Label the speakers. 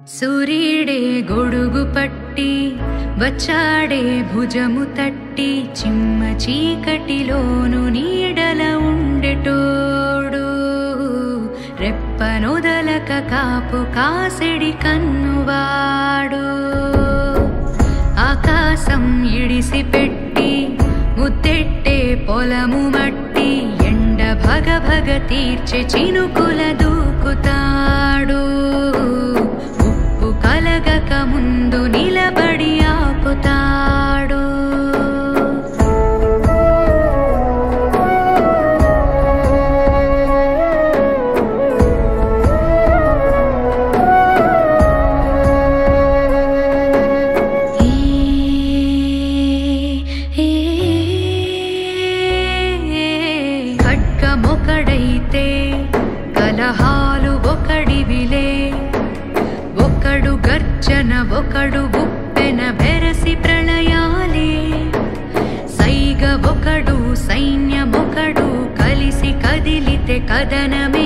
Speaker 1: సూర్యుడే గొడుగు పట్టి వచ్చాడే భుజము తట్టి చిమ్మ చీకటిలోను నీడల ఉండెటోడు రెప్పనొదలక కాపు కాసెడి కన్నువాడు ఆకాశం ఇడిసి పెట్టి ముద్దెట్టే పొలము మట్టి ఎండ భగ భగ తీర్చే చినుకుల దూకుతాడు ఉప్పు కలగక ముందు నిలబడి ఆపుతాడు ఖడ్గమొకడైతే కలహాలు ఒకడివిలే ఒకడు గర్జన ఒకడు ఉప్పెన బెరసి ప్రళయాలే సైగ ఒకడు సైన్యమొకడు కలిసి కదిలితే కదనమే